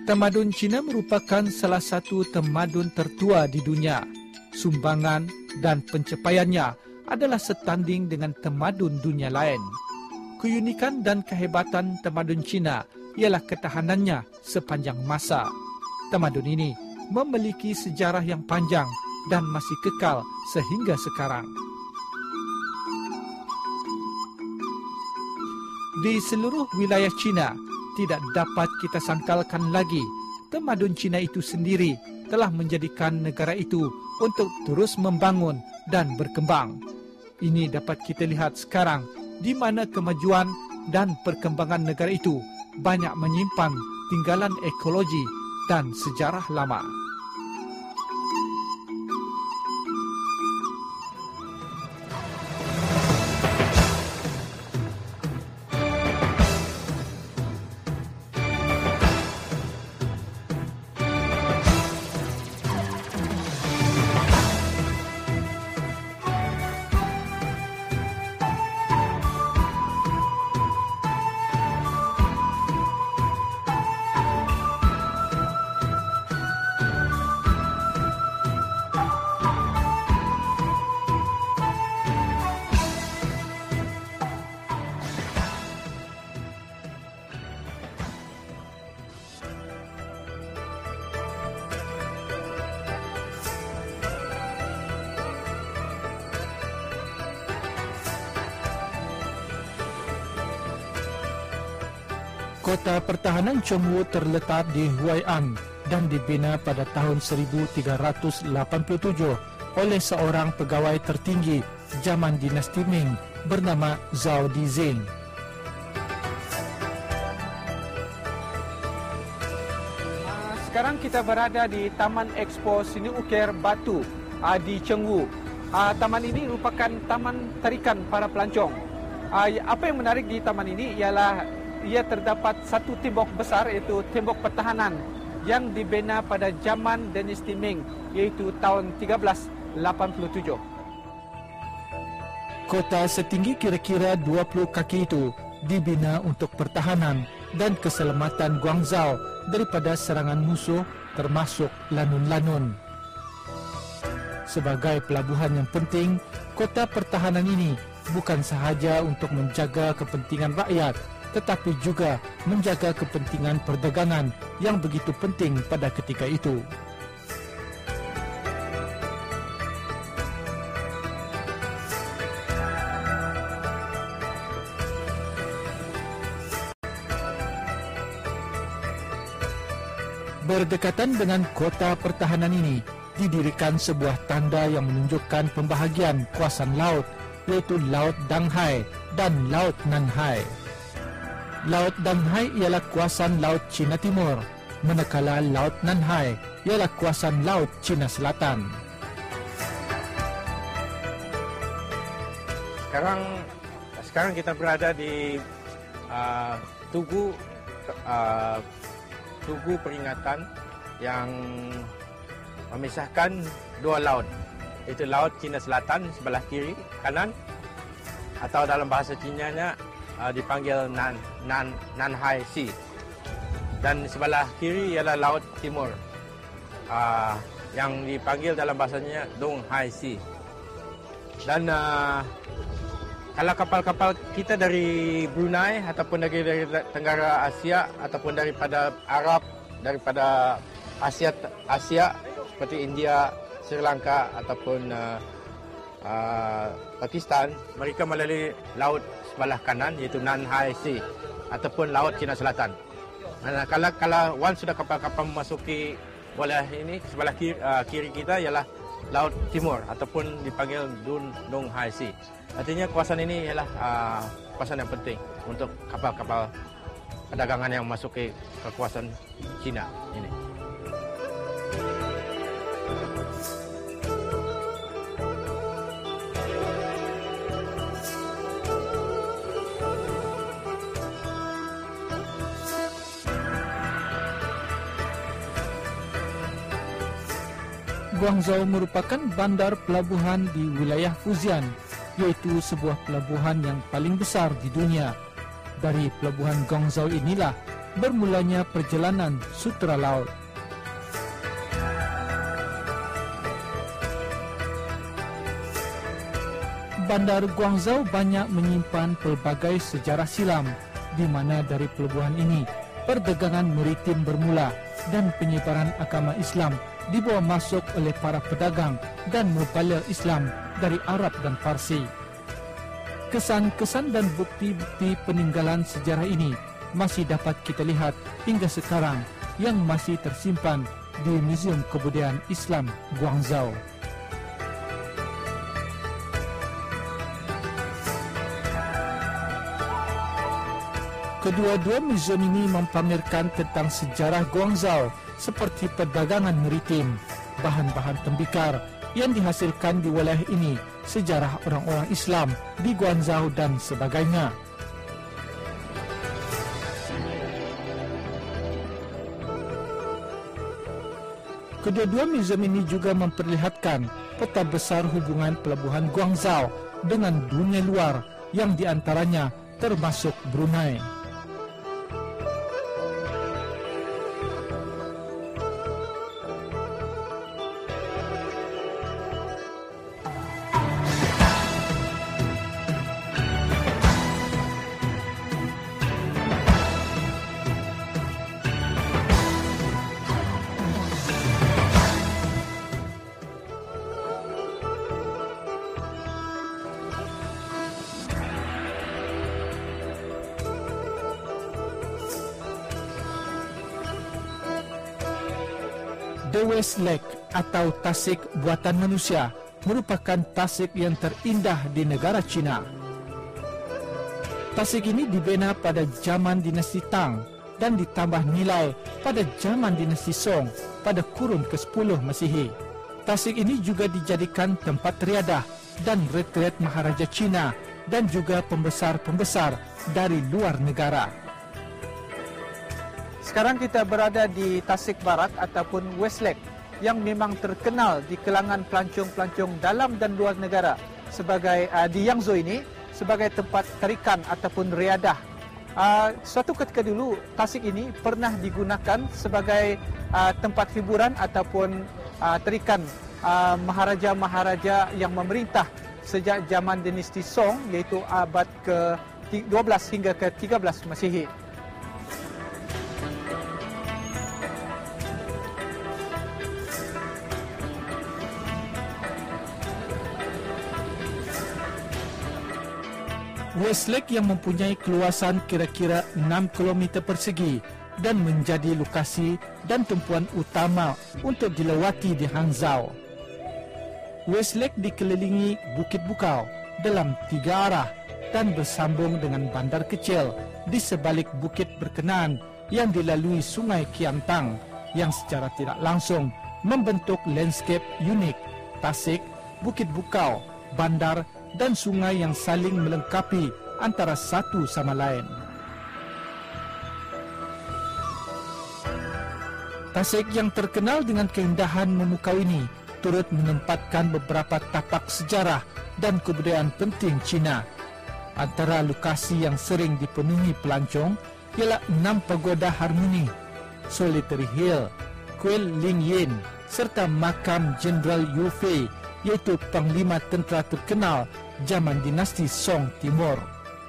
Tamadun Cina merupakan salah satu tamadun tertua di dunia. Sumbangan dan pencapaiannya adalah setanding dengan tamadun dunia lain. Keunikan dan kehebatan tamadun Cina ialah ketahanannya sepanjang masa. Tamadun ini memiliki sejarah yang panjang dan masih kekal sehingga sekarang. Di seluruh wilayah Cina, tidak dapat kita sangkalkan lagi tamadun Cina itu sendiri telah menjadikan negara itu untuk terus membangun dan berkembang. Ini dapat kita lihat sekarang di mana kemajuan dan perkembangan negara itu banyak menyimpan tinggalan ekologi dan sejarah lama. Kota Pertahanan Chongwu terletak di Huai'an dan dibina pada tahun 1387 oleh seorang pegawai tertinggi zaman dinasti Ming bernama Zhao Dizeng. Sekarang kita berada di Taman Expo Seni Ukir Batu di Chongwu. Taman ini merupakan taman tarikan para pelancong. Apa yang menarik di taman ini ialah ia terdapat satu tembok besar, iaitu tembok pertahanan yang dibina pada zaman dinasti Ming, iaitu tahun 1387. Kota setinggi kira-kira 20 kaki itu dibina untuk pertahanan dan keselamatan Guangzhou daripada serangan musuh termasuk lanun-lanun. Sebagai pelabuhan yang penting, kota pertahanan ini bukan sahaja untuk menjaga kepentingan rakyat, tetapi juga menjaga kepentingan perdagangan yang begitu penting pada ketika itu. Berdekatan dengan kota pertahanan ini, didirikan sebuah tanda yang menunjukkan pembahagian kawasan laut, yaitu Laut Danghai dan Laut Nanhai. Laut Danghai ialah kawasan Laut Cina Timur, manakala Laut Nanhai ialah kawasan Laut Cina Selatan. Sekarang kita berada di tugu peringatan yang memisahkan dua laut. Itu Laut Cina Selatan sebelah kiri kanan, atau dalam bahasa Cinanya dipanggil Nanhai Sea, dan sebelah kiri ialah Laut Timur yang dipanggil dalam bahasanya Donghai Sea. Dan kalau kapal-kapal kita dari Brunei ataupun dari Tenggara Asia ataupun daripada Arab, daripada Asia seperti India, Sri Lanka ataupun Pakistan, mereka melalui laut sebelah kanan, iaitu Nanhai Sea ataupun Laut Cina Selatan. Kalau once sudah kapal-kapal memasuki bola ini, sebelah kiri kita ialah Laut Timur ataupun dipanggil Donghai Sea. Artinya kawasan ini ialah kawasan yang penting untuk kapal-kapal perdagangan yang memasuki ke kawasan Cina ini. Guangzhou merupakan bandar pelabuhan di wilayah Fujian, yaitu sebuah pelabuhan yang paling besar di dunia. Dari pelabuhan Guangzhou inilah bermulanya perjalanan sutera laut. Bandar Guangzhou banyak menyimpan pelbagai sejarah silam, di mana dari pelabuhan ini perdagangan maritim bermula dan penyebaran agama Islam dibawa masuk oleh para pedagang dan mubaligh Islam dari Arab dan Parsi. Kesan-kesan dan bukti-bukti peninggalan sejarah ini masih dapat kita lihat hingga sekarang yang masih tersimpan di Museum Kebudayaan Islam Guangzhou. Kedua-dua museum ini mempamerkan tentang sejarah Guangzhou seperti perdagangan maritim, bahan-bahan tembikar yang dihasilkan di wilayah ini, sejarah orang-orang Islam di Guangzhou dan sebagainya. Kedua-dua museum ini juga memperlihatkan peta besar hubungan pelabuhan Guangzhou dengan dunia luar yang diantaranya termasuk Brunei. The West Lake atau tasik buatan manusia merupakan tasik yang terindah di negara China. Tasik ini dibina pada zaman dinasti Tang dan ditambah nilai pada zaman dinasti Song pada kurun ke-10 Masihi. Tasik ini juga dijadikan tempat riadah dan retret Maharaja China dan juga pembesar-pembesar dari luar negara. Sekarang kita berada di Tasik Barat ataupun West Lake yang memang terkenal di kalangan pelancong-pelancong dalam dan luar negara sebagai di Yangzhou ini sebagai tempat tarikan ataupun riadah. Suatu ketika dulu Tasik ini pernah digunakan sebagai tempat hiburan ataupun tarikan maharaja-maharaja yang memerintah sejak zaman dinasti Song, iaitu abad ke-12 hingga ke-13 Masihi. West Lake yang mempunyai keluasan kira-kira 6 km persegi dan menjadi lokasi dan tumpuan utama untuk dilewati di Hangzhou. West Lake dikelilingi Bukit Bukau dalam 3 arah dan bersambung dengan bandar kecil di sebalik bukit berkenaan yang dilalui Sungai Qiantang yang secara tidak langsung membentuk landscape unik Tasik, Bukit Bukau, bandar dan sungai yang saling melengkapi antara satu sama lain. Tasik yang terkenal dengan keindahan memukau ini turut menempatkan beberapa tapak sejarah dan kebudayaan penting China. Antara lokasi yang sering dipenuhi pelancong ialah 6 pagoda harmoni, Solitary Hill, Kuil Ling Yin serta makam Jenderal Yu Fei, iaitu panglima tentera terkenal zaman dinasti Song Timur.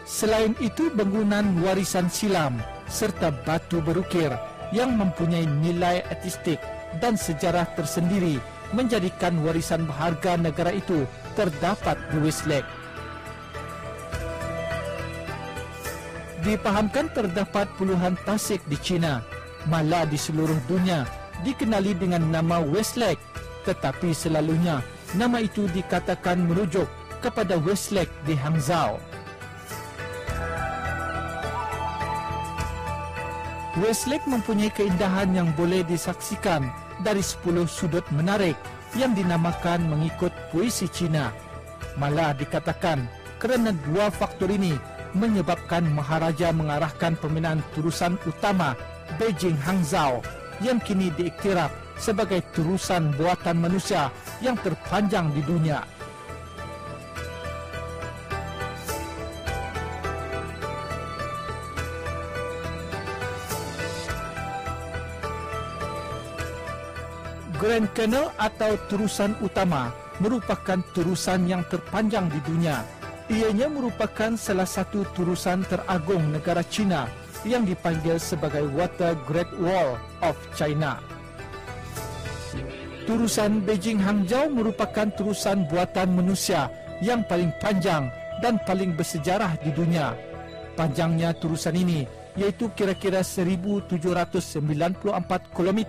Selain itu, bangunan warisan silam serta batu berukir yang mempunyai nilai artistik dan sejarah tersendiri menjadikan warisan berharga negara itu terdapat di West Lake. Dipahamkan terdapat puluhan tasik di China, malah di seluruh dunia dikenali dengan nama West Lake, tetapi selalunya nama itu dikatakan merujuk kepada West Lake di Hangzhou. West Lake mempunyai keindahan yang boleh disaksikan dari 10 sudut menarik yang dinamakan mengikut puisi Cina. Malah dikatakan kerana 2 faktor ini menyebabkan Maharaja mengarahkan pembinaan terusan utama Beijing Hangzhou yang kini diiktiraf sebagai terusan buatan manusia yang terpanjang di dunia. Grand Canal atau terusan utama merupakan terusan yang terpanjang di dunia. Ianya merupakan salah satu terusan teragung negara China yang dipanggil sebagai Water Great Wall of China. Terusan Beijing-Hangzhou merupakan terusan buatan manusia yang paling panjang dan paling bersejarah di dunia. Panjangnya terusan ini iaitu kira-kira 1794 km,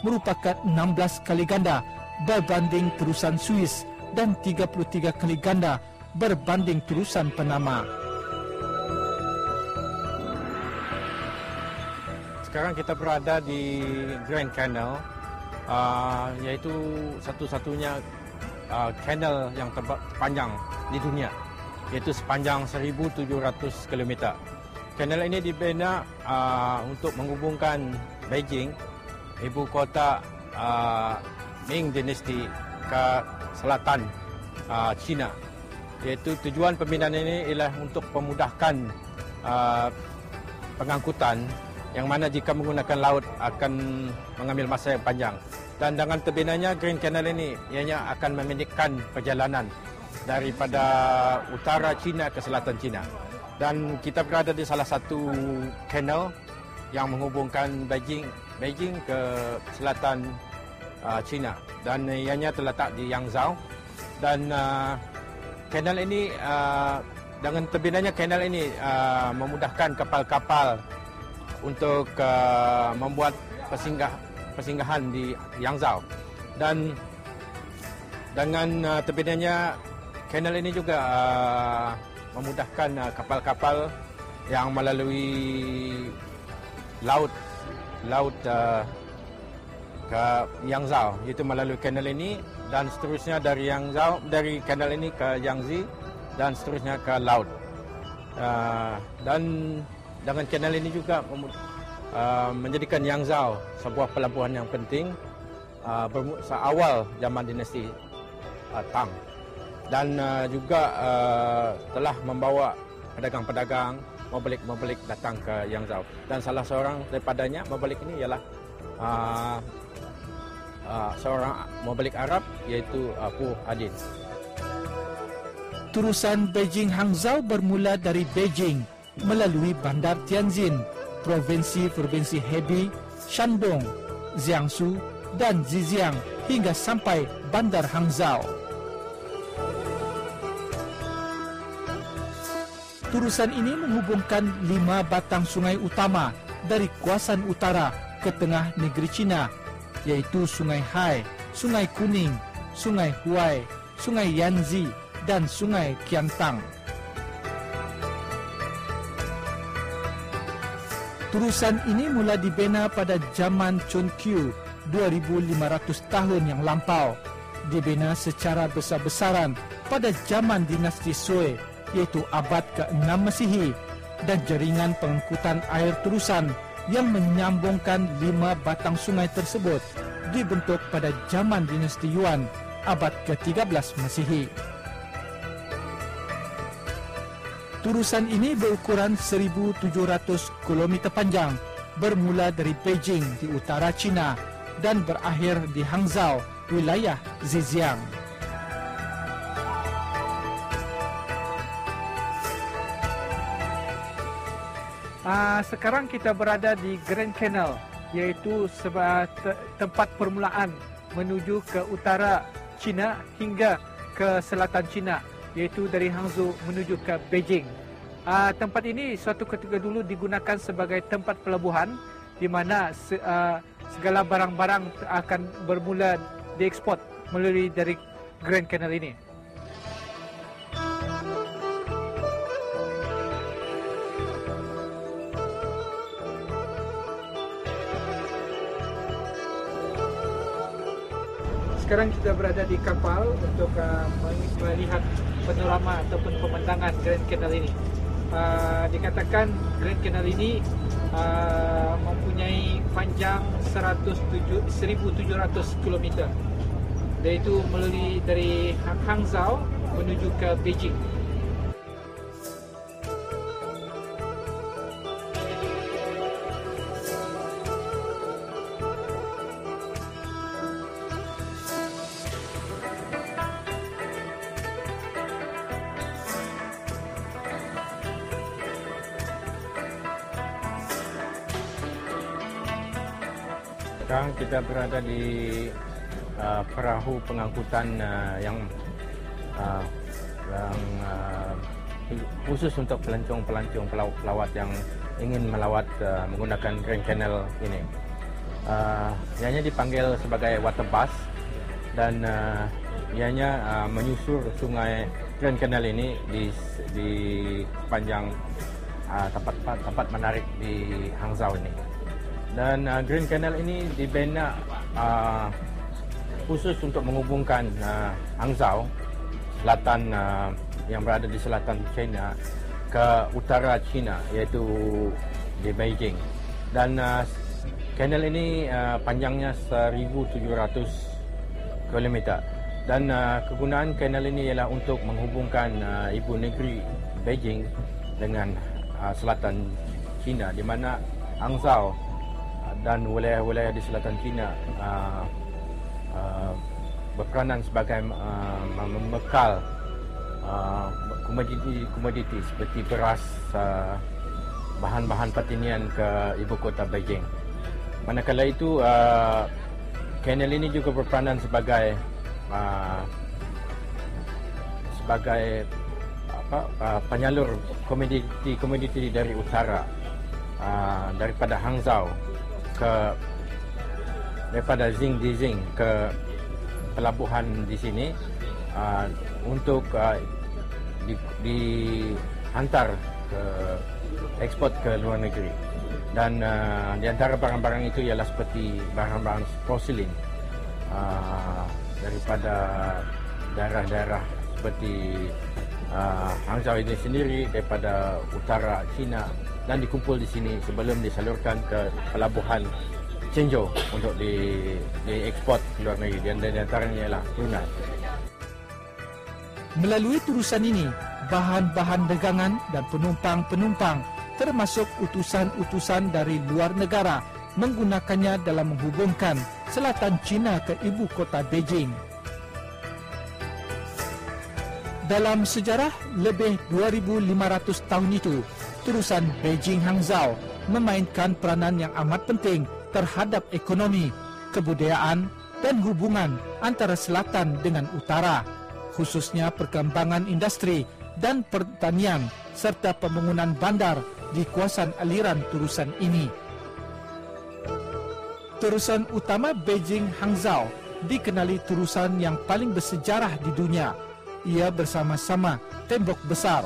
merupakan 16 kali ganda berbanding terusan Swiss dan 33 kali ganda berbanding terusan Panama. Sekarang kita berada di Grand Canal, iaitu satu-satunya kanal yang terpanjang di dunia, iaitu sepanjang 1,700 km. Kanal ini dibina untuk menghubungkan Beijing, ibu kota Ming Dynasty, ke selatan China. Iaitu tujuan pembinaan ini ialah untuk memudahkan pengangkutan, yang mana jika menggunakan laut akan mengambil masa yang panjang. Dan dengan terbinanya Grand Canal ini, ianya akan memendekkan perjalanan daripada utara China ke selatan China. Dan kita berada di salah satu kanal yang menghubungkan Beijing ke selatan China. Dan ianya terletak di Yangzhou. Dan kanal ini, dengan terbinanya kanal ini memudahkan kapal-kapal untuk membuat persinggahan di Yangzhou. Dan dengan terbinanya kanal ini juga memudahkan kapal-kapal yang melalui laut ke Yangzhou, iaitu melalui kanal ini, dan seterusnya dari kanal ini ke Yangtze, dan seterusnya ke laut. Dan dengan kanal ini juga menjadikan Yangzhou sebuah pelabuhan yang penting awal zaman dinasti Tang, dan juga telah membawa pedagang-pedagang membalik datang ke Yangzhou. Dan salah seorang daripadanya membalik ini ialah seorang membalik Arab, iaitu Pu Adin. Terusan Beijing-Hangzhou bermula dari Beijing melalui Bandar Tianjin, provinsi-provinsi Hebei, Shandong, Jiangsu dan Zhejiang hingga sampai Bandar Hangzhou. Terusan ini menghubungkan 5 batang sungai utama dari kawasan utara ke tengah negeri China, iaitu Sungai Hai, Sungai Kuning, Sungai Huai, Sungai Yanzi dan Sungai Qiantang. Terusan ini mula dibina pada zaman Chongqiu 2,500 tahun yang lampau. Dibina secara besar-besaran pada zaman dinasti Sui, iaitu abad ke-6 Masihi, dan jaringan pengangkutan air terusan yang menyambungkan 5 batang sungai tersebut dibentuk pada zaman dinasti Yuan, abad ke-13 Masihi. Terusan ini berukuran 1,700 km panjang, bermula dari Beijing di utara China dan berakhir di Hangzhou, wilayah Zhejiang. Sekarang kita berada di Grand Canal, iaitu tempat permulaan menuju ke utara China hingga ke selatan China, iaitu dari Hangzhou menuju ke Beijing. Tempat ini suatu ketika dulu digunakan sebagai tempat pelabuhan, di mana segala barang-barang akan bermula diekspor melalui dari Grand Canal ini. Sekarang kita berada di kapal untuk melihat panorama ataupun pemandangan Grand Canal ini. Dikatakan Grand Canal ini mempunyai panjang 1,700 km, iaitu melalui dari Hangzhou menuju ke Beijing. Sekarang kita berada di perahu pengangkutan yang khusus untuk pelancong pelawat yang ingin melawat menggunakan Grand Canal ini. Ianya dipanggil sebagai water bus dan ianya menyusur sungai Grand Canal ini di sepanjang tempat menarik di Hangzhou ini. Dan Grand Canal ini dibina khusus untuk menghubungkan Hangzhou, selatan yang berada di selatan China, ke utara China, iaitu di Beijing. Dan kanal ini panjangnya 1,700 km. Dan kegunaan kanal ini ialah untuk menghubungkan ibu negeri Beijing dengan selatan China, di mana Hangzhou dan wilayah-wilayah di selatan China berperanan sebagai membekal komoditi seperti beras, bahan-bahan pertanian ke ibu kota Beijing. Manakala itu, kanal ini juga berperanan sebagai penyalur komoditi dari utara, daripada Hangzhou daripada Jingdijing ke pelabuhan di sini untuk dihantar ke ekspor ke luar negeri. Dan di antara barang-barang itu ialah seperti barang-barang porselin daripada daerah-daerah seperti Hangzhou ini sendiri, daripada utara China, dan dikumpul di sini sebelum disalurkan ke pelabuhan Chenzhou untuk diekspor ke luar negeri, dan di antaranya ialah Brunei. Melalui turusan ini, bahan-bahan dagangan dan penumpang-penumpang termasuk utusan-utusan dari luar negara menggunakannya dalam menghubungkan selatan China ke ibu kota Beijing. Dalam sejarah lebih 2,500 tahun itu, turusan Beijing-Hangzhou memainkan peranan yang amat penting terhadap ekonomi, kebudayaan, dan hubungan antara selatan dengan utara, khususnya perkembangan industri dan pertanian serta pembangunan bandar di kawasan aliran turusan ini. Turusan utama Beijing-Hangzhou dikenali turusan yang paling bersejarah di dunia. Ia bersama-sama tembok besar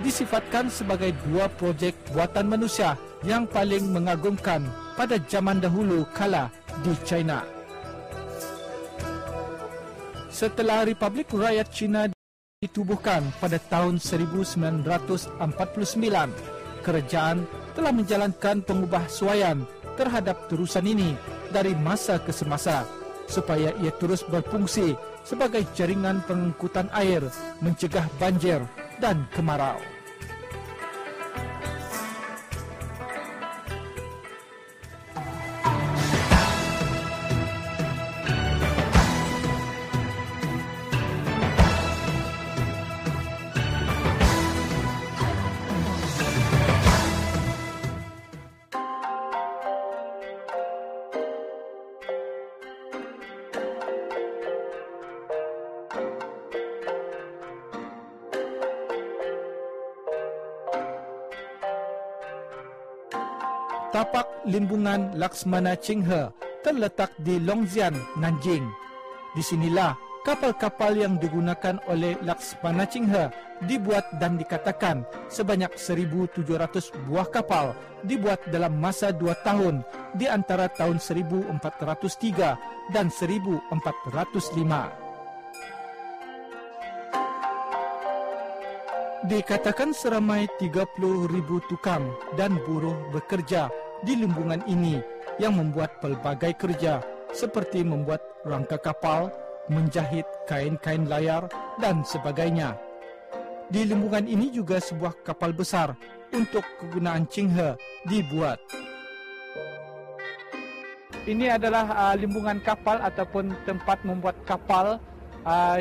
disifatkan sebagai dua projek buatan manusia yang paling mengagumkan pada zaman dahulu kala di China. Setelah Republik Rakyat China ditubuhkan pada tahun 1949, kerajaan telah menjalankan pengubahsuaian terhadap turusan ini dari masa ke semasa supaya ia terus berfungsi sebagai jaringan pengangkutan air, mencegah banjir dan kemarau. Tapak limbungan Laksmana Chinghe terletak di Longxian, Nanjing. Di sinilah kapal-kapal yang digunakan oleh Laksmana Chinghe dibuat dan dikatakan sebanyak 1,700 buah kapal dibuat dalam masa 2 tahun di antara tahun 1403 dan 1405. Dikatakan seramai 30,000 tukang dan buruh bekerja di limbungan ini yang membuat pelbagai kerja seperti membuat rangka kapal, menjahit kain-kain layar dan sebagainya. Di limbungan ini juga sebuah kapal besar untuk kegunaan Chinghe dibuat. Ini adalah limbungan kapal ataupun tempat membuat kapal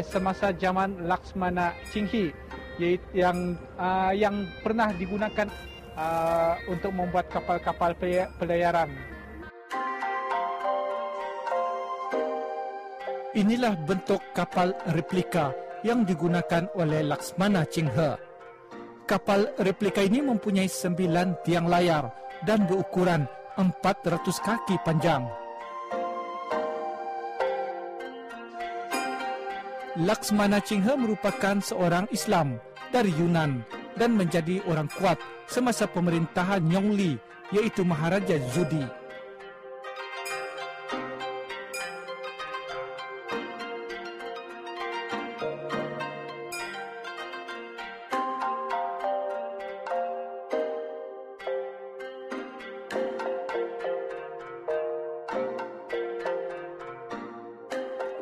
semasa zaman Laksmana Chinghe, yang pernah digunakan untuk membuat kapal-kapal pelayaran. Inilah bentuk kapal replika yang digunakan oleh Laksmana Chinghe. Kapal replika ini mempunyai 9 tiang layar dan berukuran 400 kaki panjang. Laksmana Chinghe merupakan seorang Islam dari Yunan dan menjadi orang kuat semasa pemerintahan Yongli, yaitu Maharaja Zudi.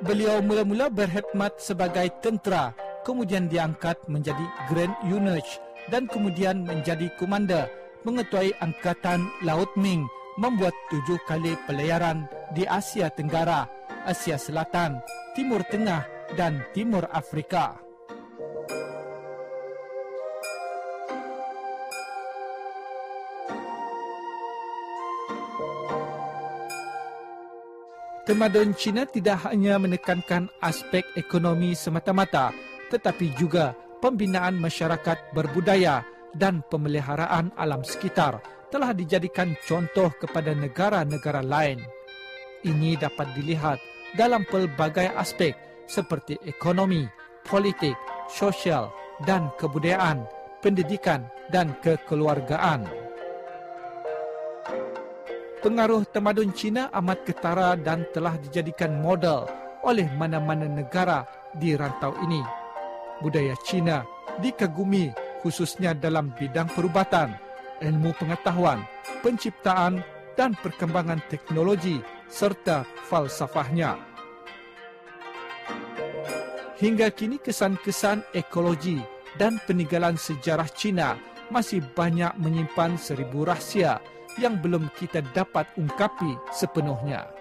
Beliau mula-mula berkhidmat sebagai tentera, kemudian diangkat menjadi Grand Eunuch dan kemudian menjadi komander mengetuai Angkatan Laut Ming, membuat 7 kali pelayaran di Asia Tenggara, Asia Selatan, Timur Tengah dan Timur Afrika. Tamadun Cina tidak hanya menekankan aspek ekonomi semata-mata, tetapi juga pembinaan masyarakat berbudaya dan pemeliharaan alam sekitar telah dijadikan contoh kepada negara-negara lain. Ini dapat dilihat dalam pelbagai aspek seperti ekonomi, politik, sosial dan kebudayaan, pendidikan dan kekeluargaan. Pengaruh tamadun Cina amat ketara dan telah dijadikan model oleh mana-mana negara di rantau ini. Budaya Cina dikagumi khususnya dalam bidang perubatan, ilmu pengetahuan, penciptaan dan perkembangan teknologi serta falsafahnya. Hingga kini kesan-kesan ekologi dan peninggalan sejarah Cina masih banyak menyimpan 1000 rahsia yang belum kita dapat ungkapi sepenuhnya.